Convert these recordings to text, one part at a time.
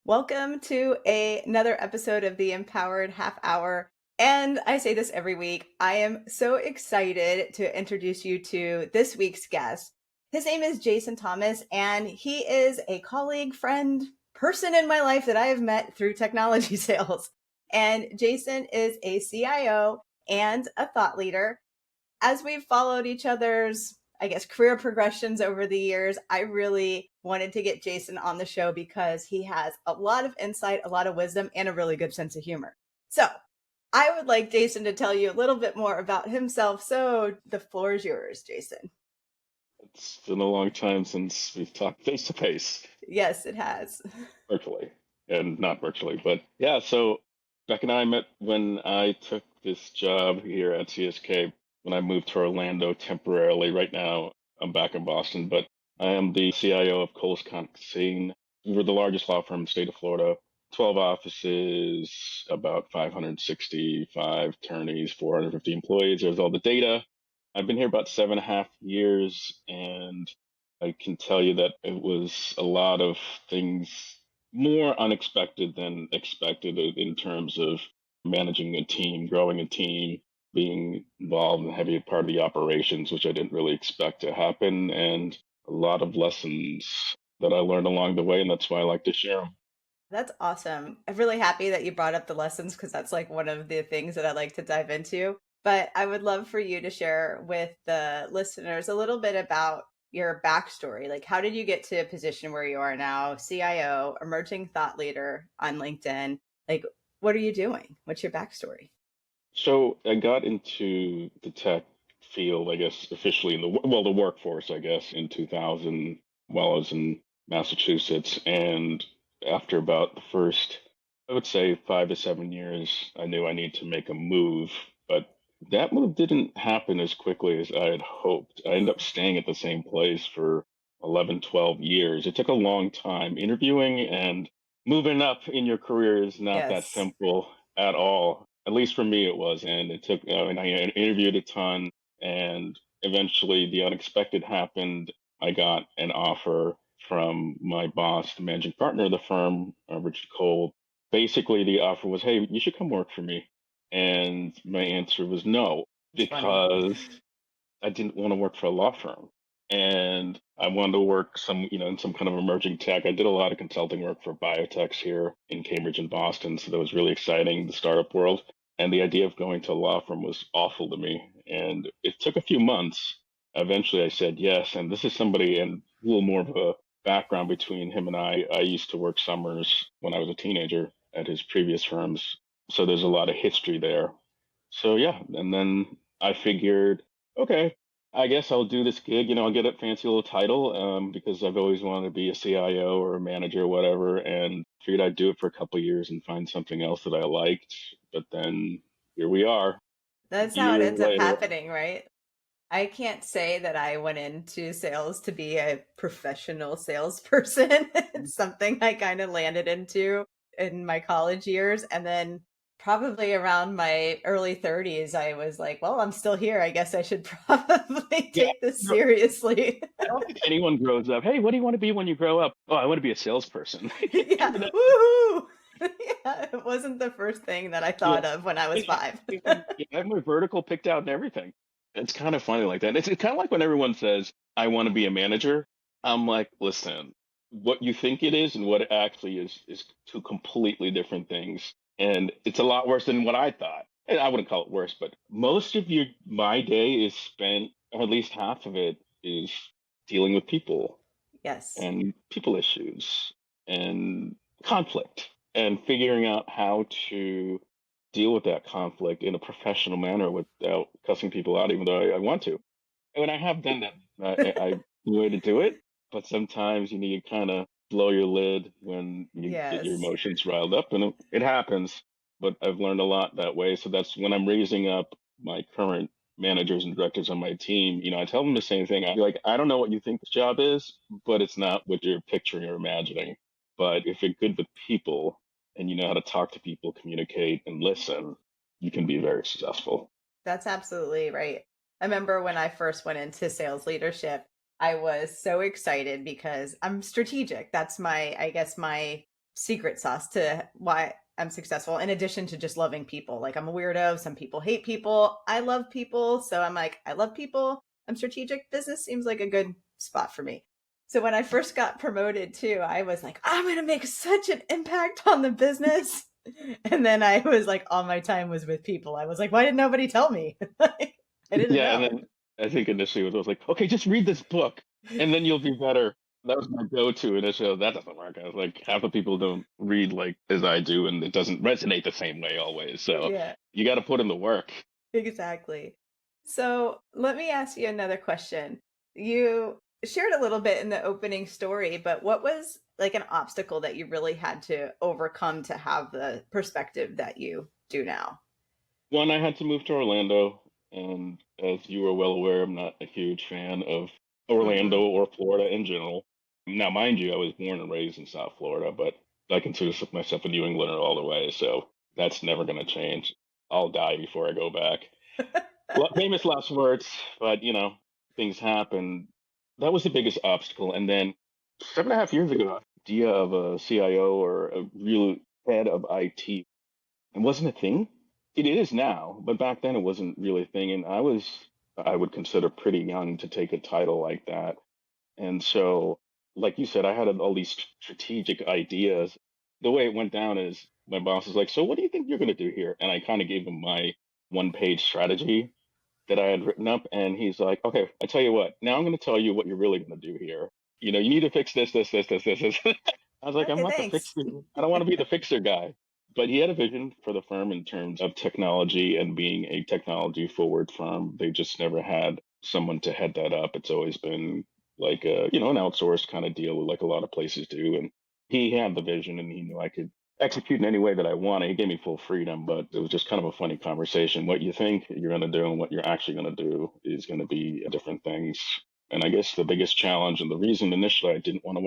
Welcome to another episode of the Empowered Half Hour. And I say this every week. I am so excited to introduce you to this week's guest. His name is Jason Thomas, and he is a colleague, friend, person in my life that I have met through technology sales. And Jason is a CIO and a thought leader. As we've followed each other's, I guess, career progressions over the years, I really wanted to get Jason on the show because he has a lot of insight, a lot of wisdom, and a really good sense of humor. So I would like Jason to tell you a little bit more about himself. So the floor is yours, Jason. It's been a long time since we've talked face to face, Yes, it has. virtually, and not virtually. But yeah, so Beck and I met when I took this job here at CSK when I moved to Orlando temporarily. Right now, I'm back in Boston, but I am the CIO of Coles Consine. We're the largest law firm in the state of Florida. 12 offices, about 565 attorneys, 450 employees. There's all the data. I've been here about 7.5 years, and I can tell you that it was a lot of things more unexpected than expected in terms of managing a team, growing a team, being involved in a heavy part of the operations, which I didn't really expect to happen, and a lot of lessons that I learned along the way, and that's why I like to share them. That's awesome. I'm really happy that you brought up the lessons because that's like one of the things that I like to dive into. But I would love for you to share with the listeners a little bit about your backstory. Like, how did you get to a position where you are now, CIO, emerging thought leader on LinkedIn? Like, what are you doing? What's your backstory? So I got into the tech field, I guess, officially in the workforce, I guess, in 2000 while I was in Massachusetts. And after about the first, I would say 5 to 7 years, I knew I needed to make a move. But that move didn't happen as quickly as I had hoped. I ended up staying at the same place for 11, 12 years. It took a long time. Interviewing and moving up in your career is not that Yes. simple at all. At least for me, it was. And it took, and I interviewed a ton, and eventually the unexpected happened. I got an offer from my boss, the managing partner of the firm, Richard Cole. Basically, the offer was, hey, you should come work for me. And my answer was no, It's funny. because I didn't want to work for a law firm. And I wanted to work in some kind of emerging tech. I did a lot of consulting work for biotechs here in Cambridge and Boston. So that was really exciting, the startup world. And the idea of going to a law firm was awful to me. And it took a few months. Eventually I said yes. And this is somebody, and a little more of a background between him and I. I used to work summers when I was a teenager at his previous firms. So there's a lot of history there. So yeah, and then I figured, okay, I guess I'll do this gig. I'll get a fancy little title because I've always wanted to be a CIO or a manager or whatever, and figured I'd do it for a couple of years and find something else that I liked. But then here we are, That's how it years ends up later. happening, right? I can't say that I went into sales to be a professional salesperson. It's something I kind of landed into in my college years. And then probably around my early 30s, I was like, well, I'm still here. I guess I should probably Yeah, take this seriously. I don't think anyone grows up. Hey, what do you want to be when you grow up? Oh, I want to be a salesperson. Yeah. You know, Woohoo. Yeah. It wasn't the first thing that I yeah. thought of when I was five. I have my vertical picked out and everything. It's kind of funny like that. It's kind of like when everyone says, I want to be a manager. I'm like, listen, what you think it is and what it actually is two completely different things. And it's a lot worse than what I thought. And I wouldn't call it worse, but most of my day is spent, or at least half of it is dealing with people Yes. and people issues and conflict and figuring out how to deal with that conflict in a professional manner without cussing people out, even though I want to. And I have done that. I the way to do it, but sometimes you need to kind of blow your lid when you get your Yes. emotions riled up, and it happens. But I've learned a lot that way. So that's when I'm raising up my current managers and directors on my team. I tell them the same thing. I be like, I don't know what you think this job is, but it's not what you're picturing or imagining. But if you're good with people and you know how to talk to people, communicate, and listen, you can be very successful. That's absolutely right. I remember when I first went into sales leadership, I was so excited because I'm strategic. That's my, I guess, my secret sauce to why I'm successful, in addition to just loving people. Like, I'm a weirdo. Some people hate people. I love people. So I'm like, I love people. I'm strategic. Business seems like a good spot for me. So when I first got promoted too, I was like, I'm going to make such an impact on the business. And then I was like, all my time was with people. I was like, why did nobody tell me? I didn't Yeah, and know. then I think initially it was like, okay, just read this book and then you'll be better. That was my go-to initially. That doesn't work. I was like, half the people don't read like as I do, and it doesn't resonate the same way always. So Yeah, you got to put in the work. exactly. So let me ask you another question. You shared a little bit in the opening story, but what was like an obstacle that you really had to overcome to have the perspective that you do now? One, I had to move to Orlando, and as you are well aware, I'm not a huge fan of Orlando Hmm. or Florida in general. Now, mind you, I was born and raised in South Florida, but I consider myself a New Englander all the way, so that's never going to change. I'll die before I go back. Famous last words, but things happen. That was the biggest obstacle. And then 7.5 years ago, the idea of a CIO or a real head of IT, it wasn't a thing. It is now, but back then it wasn't really a thing. And I would consider pretty young to take a title like that. And so, like you said, I had all these strategic ideas. The way it went down is my boss is like, "So what do you think you're going to do here?" And I kind of gave him my one-page strategy that I had written up, and he's like, "Okay, I tell you what. Now I'm going to tell you what you're really going to do here. You need to fix this, this, this, this, this, this." I was like, "I'm Okay, not the thanks. fixer. I don't want to be the fixer guy." But he had a vision for the firm in terms of technology and being a technology forward firm. They just never had someone to head that up. It's always been like an outsourced kind of deal, like a lot of places do. And he had the vision, and he knew I could execute in any way that I wanted. He gave me full freedom, but it was just kind of a funny conversation. What you think you're going to do and what you're actually going to do is going to be different things. And I guess the biggest challenge and the reason initially I didn't want to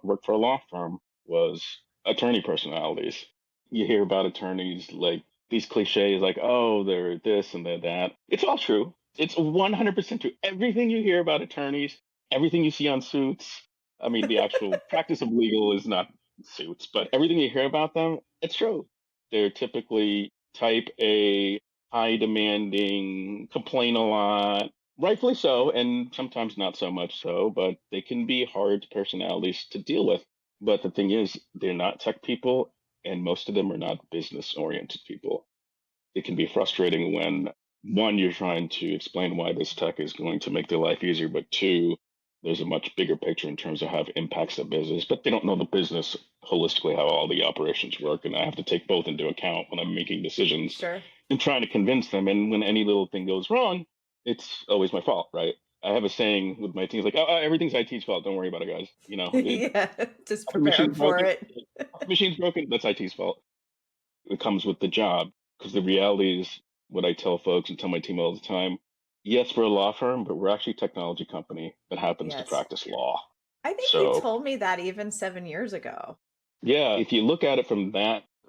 work for a law firm was attorney personalities. You hear about attorneys like these cliches like, oh, they're this and they're that. It's all true. It's 100% true. Everything you hear about attorneys, everything you see on Suits, I mean, the actual practice of legal is not Suits, but everything you hear about them, it's true. They're typically type A, high demanding, complain a lot, rightfully so, and sometimes not so much so, but they can be hard personalities to deal with. But the thing is, they're not tech people, and most of them are not business oriented people. It can be frustrating when one, you're trying to explain why this tech is going to make their life easier, but two, there's a much bigger picture in terms of how it impacts the business, but they don't know the business holistically, how all the operations work. And I have to take both into account when I'm making decisions Sure. and trying to convince them. And when any little thing goes wrong, it's always my fault, right? I have a saying with my team, like, oh, everything's IT's fault. Don't worry about it, guys. Yeah, just The prepare them machine's for broken. it. The machine's broken. That's IT's fault. It comes with the job. Because the reality is what I tell folks and tell my team all the time. Yes, we're a law firm, but we're actually a technology company that happens to Yes. practice law. I think you So told me that even 7 years ago. yeah, if you look at it from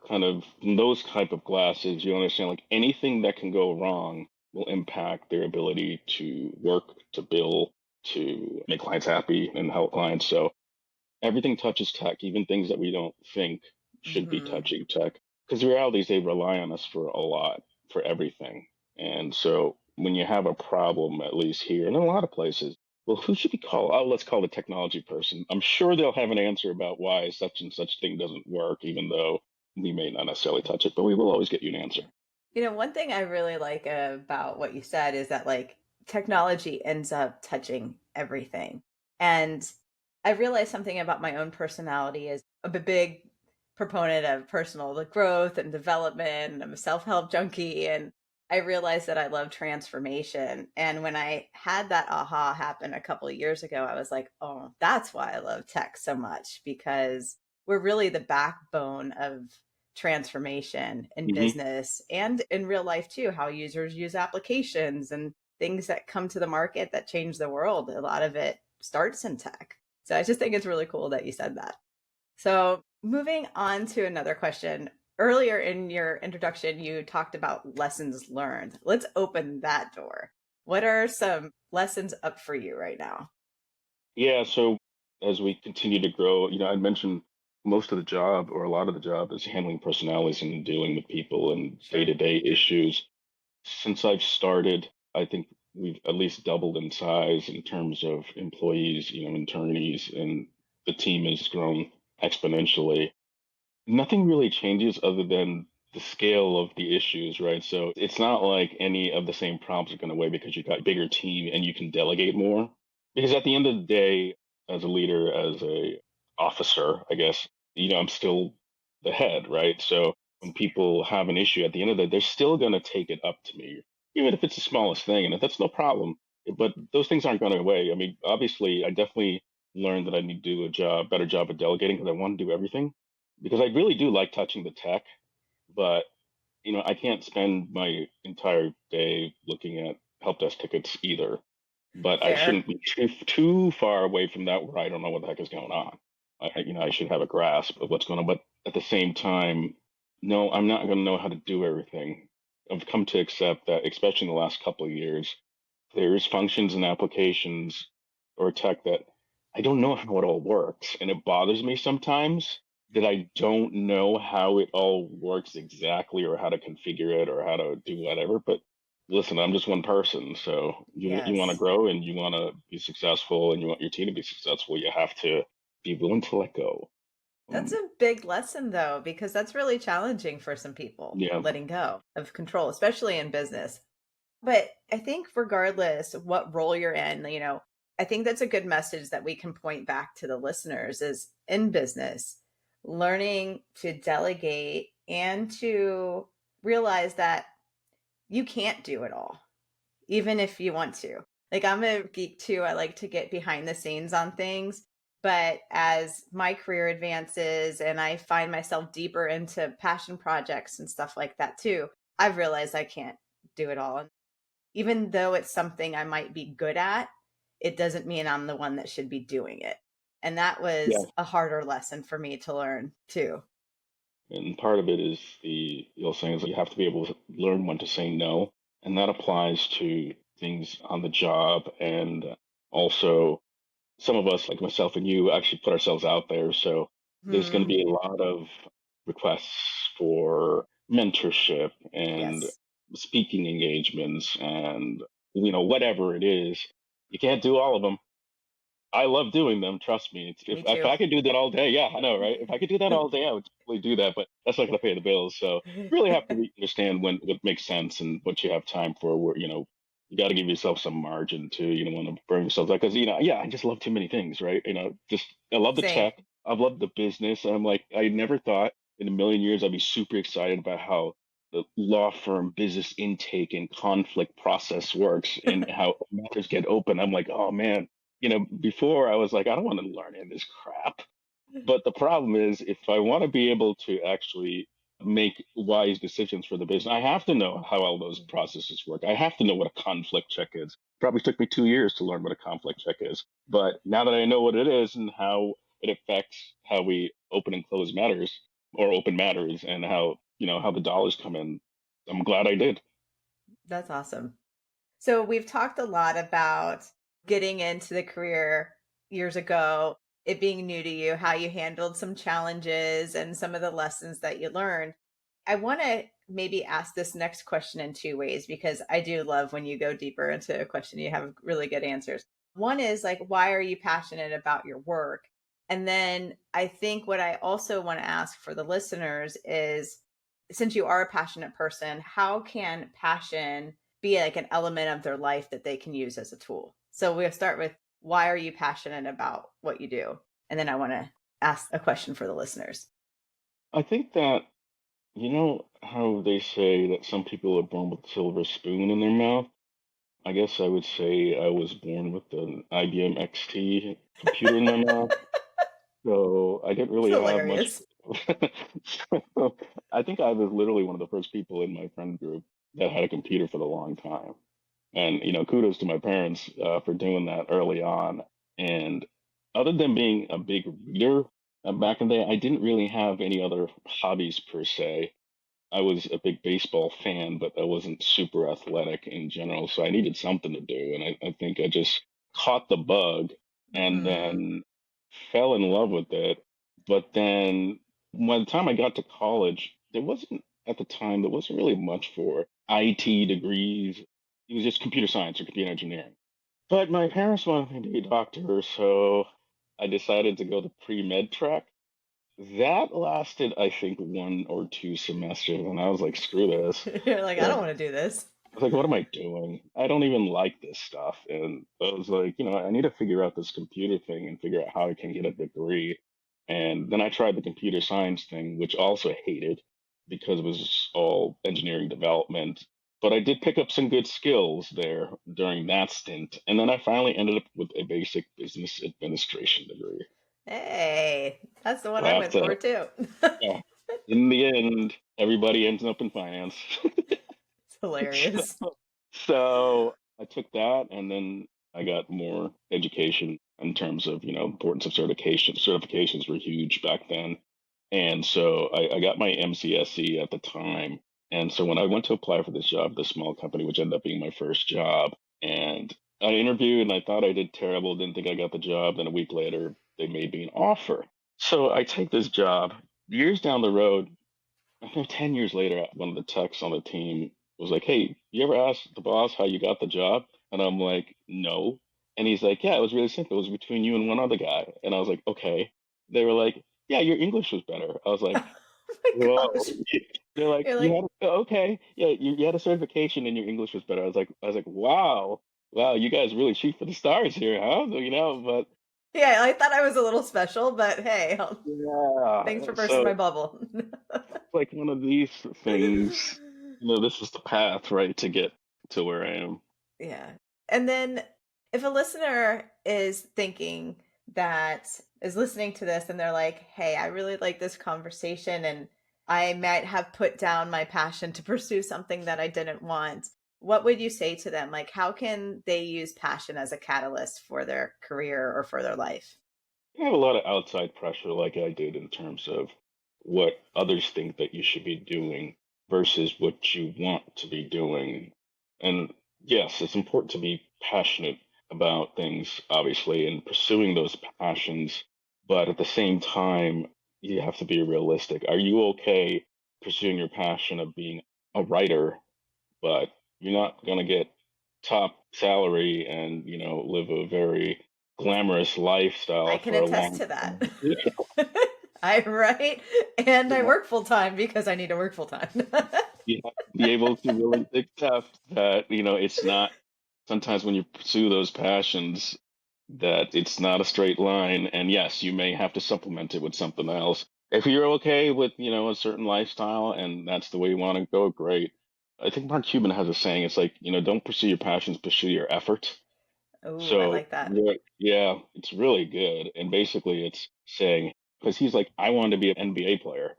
from those type of glasses, you understand like anything that can go wrong will impact their ability to work, to bill, to make clients happy and help clients. So everything touches tech, even things that we don't think should be Hmm. touching tech. Because the reality is they rely on us for a lot, for everything. And so when you have a problem, at least here and in a lot of places, well, who should we call? Oh, let's call the technology person. I'm sure they'll have an answer about why such and such thing doesn't work, even though we may not necessarily touch it, but we will always get you an answer. One thing I really like about what you said is that like technology ends up touching everything. And I realized something about my own personality is I'm a big proponent of personal growth and development, and I'm a self-help junkie. And I realized that I love transformation. And when I had that aha happen a couple of years ago, I was like, oh, that's why I love tech so much, because we're really the backbone of transformation in Hmm. business and in real life too, how users use applications and things that come to the market that change the world. A lot of it starts in tech. So I just think it's really cool that you said that. So moving on to another question. Earlier in your introduction, you talked about lessons learned. Let's open that door. What are some lessons up for you right now? Yeah, so as we continue to grow, I mentioned most of the job or a lot of the job is handling personalities and dealing with people and day Sure. to day issues. Since I've started, I think we've at least doubled in size in terms of employees, internees, and the team has grown exponentially. Nothing really changes other than the scale of the issues, right? So it's not like any of the same problems are going away because you've got a bigger team and you can delegate more. Because at the end of the day, as a leader, as a officer, I guess, I'm still the head, right? So when people have an issue at the end of the day, they're still going to take it up to me, even if it's the smallest thing, and that's no problem. But those things aren't going away. I mean, obviously, I definitely learned that I need to do better job of delegating because I want to do everything because I really do like touching the tech, but I can't spend my entire day looking at help desk tickets either. But I Fair. shouldn't be too far away from that where I don't know what the heck is going on. I should have a grasp of what's going on, but at the same time, no, I'm not going to know how to do everything. I've come to accept that, especially in the last couple of years, there's functions and applications or tech that I don't know how it all works. And it bothers me sometimes that I don't know how it all works exactly or how to configure it or how to do whatever. But listen, I'm just one person. So you want to Yes. grow and you want to be successful and you want your team to be successful. You have to be willing to let go. That's Um, a big lesson though, because that's really challenging for some people, yeah, letting go of control, especially in business. But I think regardless of what role you're in, I think that's a good message that we can point back to the listeners is in business, learning to delegate and to realize that you can't do it all, even if you want to. Like I'm a geek too. I like to get behind the scenes on things. But as my career advances and I find myself deeper into passion projects and stuff like that too, I've realized I can't do it all. Even though it's something I might be good at, it doesn't mean I'm the one that should be doing it. And that yeah. was a harder lesson for me to learn too. And part of it is the old saying is that you have to be able to learn when to say no. And that applies to things on the job. And also, some of us, like myself and you, actually put ourselves out there. So there's going to Hmm. be a lot of requests for mentorship and Yes. speaking engagements and, whatever it is. You can't do all of them. I love doing them. Trust me. Me If too. I could do that all day, yeah, I know, right? If I could do that all day, I would totally do that. But that's not going to pay the bills. So you really have to understand when what makes sense and what you have time for. Where you got to give yourself some margin too. You don't want to burn yourself out because yeah, I just love too many things, right? Just I love the Same. tech. I've loved the business. I'm like I never thought in a million years I'd be super excited about how the law firm business intake and conflict process works and how matters get open. I'm like, oh man, before I was like, I don't want to learn any of this crap. But the problem is, if I want to be able to actually make wise decisions for the business, I have to know how all those processes work. I have to know what a conflict check is. Probably took me 2 years to learn what a conflict check is. But now that I know what it is and how it affects how we open and close matters or open matters and how the dollars come in, I'm glad I did. That's awesome. So we've talked a lot about getting into the career years ago, it being new to you, how you handled some challenges and some of the lessons that you learned. I want to maybe ask this next question in two ways because I do love when you go deeper into a question, you have really good answers. One is like, why are you passionate about your work? And then I think what I also want to ask for the listeners is since you are a passionate person, how can passion be like an element of their life that they can use as a tool? So we'll start with why are you passionate about what you do? And then I want to ask a question for the listeners. I think that how they say that some people are born with a silver spoon in their mouth? I guess I would say I was born with an IBM XT computer in my mouth, so I didn't It's really have much. hilarious. So I think I was literally one of the first people in my friend group that had a computer for the long time. And, kudos to my parents for doing that early on. And other than being a big reader back in the day, I didn't really have any other hobbies per se. I was a big baseball fan, but I wasn't super athletic in general. So I needed something to do. And I think I just caught the bug and Hmm. then fell in love with it. But then by the time I got to college, there wasn't really much for IT degrees. It was just computer science or computer engineering. But my parents wanted me to be a doctor, so I decided to go the pre-med track. That lasted, I think, 1 or 2 semesters, and I was like, screw this. You're like, I don't And want to do this. I was like, what am I doing? I don't even like this stuff. And I was like, I need to figure out this computer thing and figure out how I can get a degree. And then I tried the computer science thing, which I also hated because it was all engineering development. But I did pick up some good skills there during that stint. And then I finally ended up with a basic business administration degree. Hey, that's the one I That's went for it. too. Yeah. In the end, everybody ends up in finance. It's hilarious. So I took that and then I got more education in terms of, importance of certification. Certifications were huge back then. And so I got my MCSE at the time. And so when I went to apply for this job, this small company, which ended up being my first job, and I interviewed and I thought I did terrible, didn't think I got the job. Then a week later, they made me an offer. So I take this job. Years down the road, I think 10 years later, one of the techs on the team was like, "Hey, you ever asked the boss how you got the job?" And I'm like, "No." And he's like, "Yeah, it was really simple. It was between you and one other guy." And I was like, "Okay." They were like, "Yeah, your English was better." I was like, Oh my "Whoa." gosh. They're like, You're "You like, had okay, yeah, you had a certification and your English was better." I was like, "Wow, wow, you guys really shoot for the stars here, huh?" But yeah, I thought I was a little special, but hey, thanks for yeah, bursting my so bubble. like one of these things, this is the path, right, to get to where I am. Yeah. And then if a listener is listening to this and they're like, hey, I really like this conversation and I might have put down my passion to pursue something that I didn't want, what would you say to them? Like, how can they use passion as a catalyst for their career or for their life? You have a lot of outside pressure, like I did, in terms of what others think that you should be doing versus what you want to be doing. And yes, it's important to be passionate about things, obviously, and pursuing those passions. But at the same time, you have to be realistic. Are you okay pursuing your passion of being a writer, but you're not going to get top salary and, live a very glamorous I lifestyle can for a attest long to that. time? I write and I Yeah. work full time because I need to work full time. You have to be able to willing to accept that, it's not sometimes when you pursue those passions that it's not a straight line. And yes, you may have to supplement it with something else. If you're okay with, a certain lifestyle and that's the way you want to go, great. I think Mark Cuban has a saying, it's like, don't pursue your passions, pursue your effort. Oh, I So like that. yeah, it's really good. And basically it's saying, because he's like, I wanted to be an NBA player.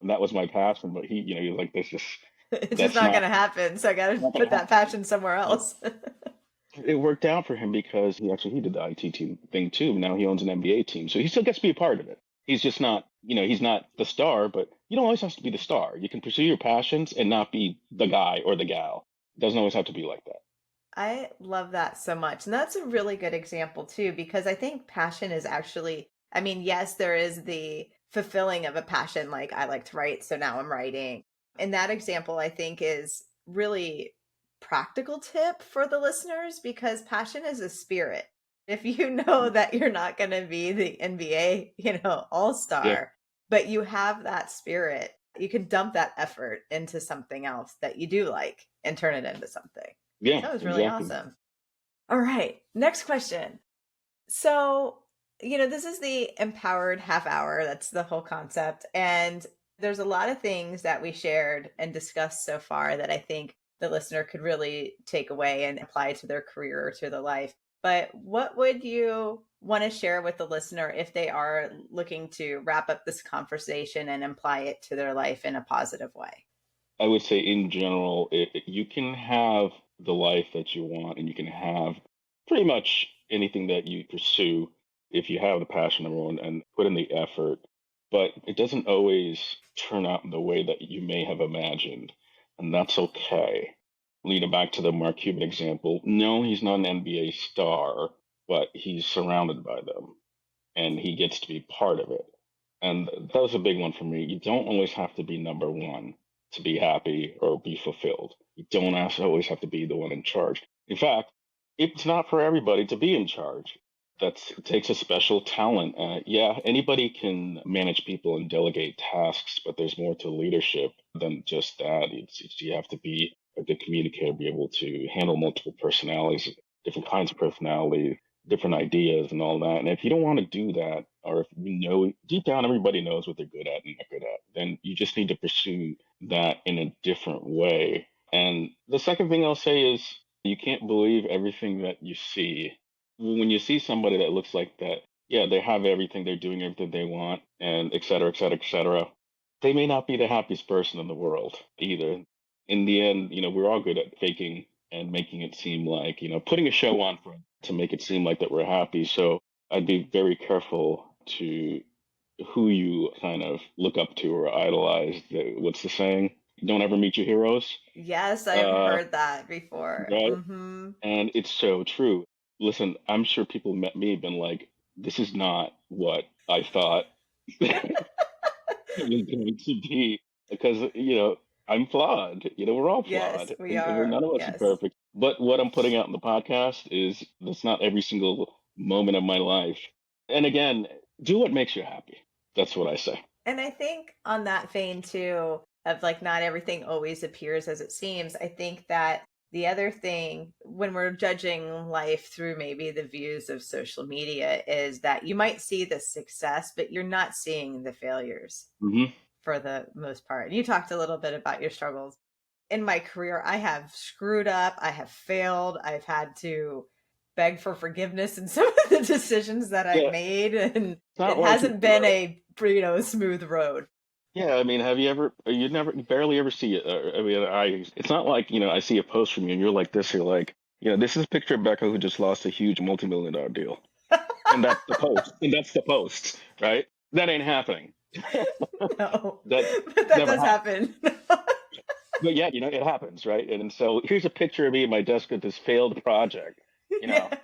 And that was my passion, but he's like, It's just that's not not, gonna happen, so I gotta not gonna put that happen. passion somewhere else. It worked out for him because he did the IT team thing too. Now he owns an NBA team, so he still gets to be a part of it. He's just not, he's not the star, but you don't always have to be the star. You can pursue your passions and not be the guy or the gal. It doesn't always have to be like that. I love that so much. And that's a really good example too, because I think passion is actually, I mean, yes, there is the fulfilling of a passion, like I like to write, so now I'm writing. And that example, I think, is really practical tip for the listeners because passion is a spirit. If you know that you're not going to be the NBA, all Yeah, star, but you have that spirit, you can dump that effort into something else that you do like and turn it into something. yeah, That was really exactly. awesome. All right, next question. So, this is the empowered half hour. That's the whole concept. And there's a lot of things that we shared and discussed so far that I think the listener could really take away and apply to their career or to their life. But what would you want to share with the listener if they are looking to wrap up this conversation and apply it to their life in a positive way? I would say in general, you can have the life that you want, and you can have pretty much anything that you pursue if you have the passion, number one, and put in the effort. But it doesn't always turn out in the way that you may have imagined, and that's okay. Leading back to the Mark Cuban example, no, he's not an NBA star, but he's surrounded by them, and he gets to be part of it. And that was a big one for me. You don't always have to be number one to be happy or be fulfilled. You don't always have to be the one in charge. In fact, it's not for everybody to be in charge. It takes a special talent. Yeah, anybody can manage people and delegate tasks, but there's more to leadership than just that. You have to be a good communicator, be able to handle multiple personalities, different kinds of personality, different ideas, and all that. And if you don't want to do that, or if you know deep down everybody knows what they're good at and not good at, then you just need to pursue that in a different way. And the second thing I'll say is you can't believe everything that you see. When you see somebody that looks like that, yeah, they have everything, they're doing everything they want, and et cetera, et cetera, et cetera. They may not be the happiest person in the world either. In the end, we're all good at faking and making it seem like, putting a show on to make it seem like that we're happy. So I'd be very careful to who you kind of look up to or idolize. What's the saying? Don't ever meet your heroes. Yes, I've heard that before. Right. Hmm. And it's so true. Listen, I'm sure people met me been like, this is not what I thought it was going to be because, I'm flawed. We're all Yes, flawed. we And are. none of us are Yes. perfect. But what I'm putting out in the podcast is that's not every single moment of my life. And again, do what makes you happy. That's what I say. And I think on that vein too, of like not everything always appears as it seems, I think that the other thing when we're judging life through maybe the views of social media is that you might see the success, but you're not seeing the failures Hmm. for the most part. And you talked a little bit about your struggles. In my career, I have screwed up, I have failed, I've had to beg for forgiveness in some of the decisions that I've Yeah, made, and it's not it like hasn't been a smooth road. yeah, I mean, have you ever? You never, you barely ever see it. I mean, It's not like I see a post from you and you're like this. You're like, this is a picture of Becca who just lost a huge multi-million-dollar deal, and that's the post, and that's the post, right? That ain't happening. No, That but that never does happened. happen. But yeah, it happens, right? And so here's a picture of me at my desk with this failed project, you know, Yeah.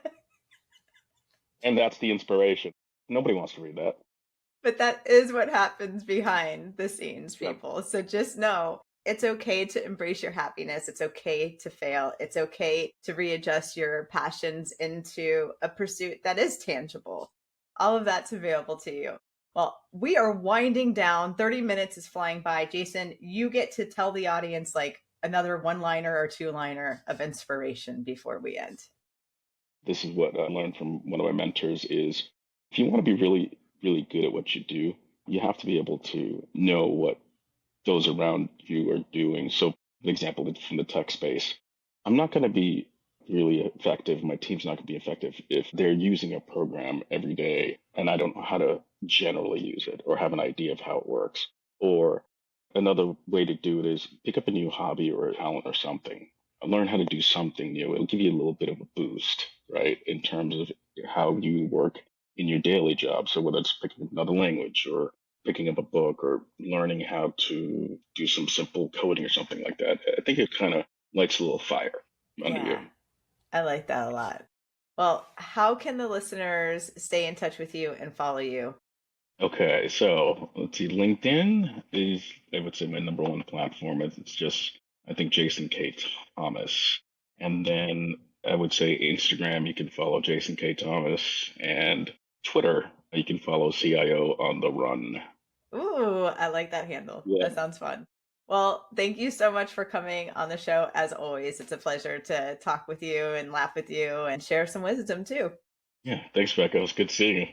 and that's the inspiration. Nobody wants to read that. But that is what happens behind the scenes, Yeah. people. So just know it's okay to embrace your happiness. It's okay to fail. It's okay to readjust your passions into a pursuit that is tangible. All of that's available to you. Well, we are winding down. 30 minutes is flying by. Jason, you get to tell the audience like another one liner or two liner of inspiration before we end. This is what I learned from one of my mentors is if you want to be really, really good at what you do, you have to be able to know what those around you are doing. So, an example from the tech space, I'm not going to be really effective. My team's not going to be effective if they're using a program every day and I don't know how to generally use it or have an idea of how it works. Or another way to do it is pick up a new hobby or a talent or something. Learn how to do something new. It'll give you a little bit of a boost, right, in terms of how you work in your daily job. So whether it's picking up another language or picking up a book or learning how to do some simple coding or something like that, I think it kind of lights a little fire under you. Yeah, I like that a lot. Well, how can the listeners stay in touch with you and follow you? Okay, so let's see. LinkedIn is, I would say, my number one platform. It's just, I think, Jason K. Thomas. And then I would say Instagram, you can follow Jason K. Thomas. And Twitter, you can follow CIO on the run. Ooh, I like that handle. Yeah. That sounds fun. Well, thank you so much for coming on the show. As always, it's a pleasure to talk with you and laugh with you and share some wisdom too. Yeah. Thanks, Becca. It was good seeing you.